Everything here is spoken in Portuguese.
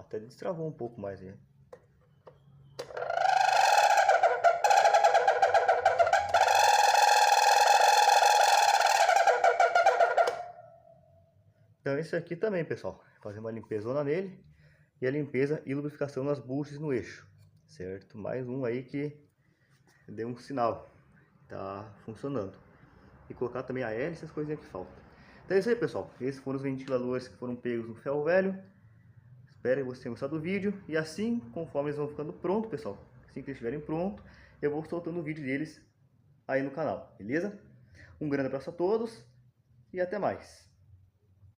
até destravou um pouco mais aí. Então isso aqui também, pessoal, fazer uma limpezona nele e a limpeza e lubrificação nas buchas no eixo, certo? Mais um aí que deu um sinal, tá funcionando. E colocar também a hélice e essas coisinhas que faltam. Então é isso aí, pessoal, esses foram os ventiladores que foram pegos no ferro velho. Espero que vocês tenham gostado do vídeo e assim, conforme eles vão ficando prontos, pessoal, assim que eles estiverem prontos, eu vou soltando o vídeo deles aí no canal, beleza? Um grande abraço a todos e até mais.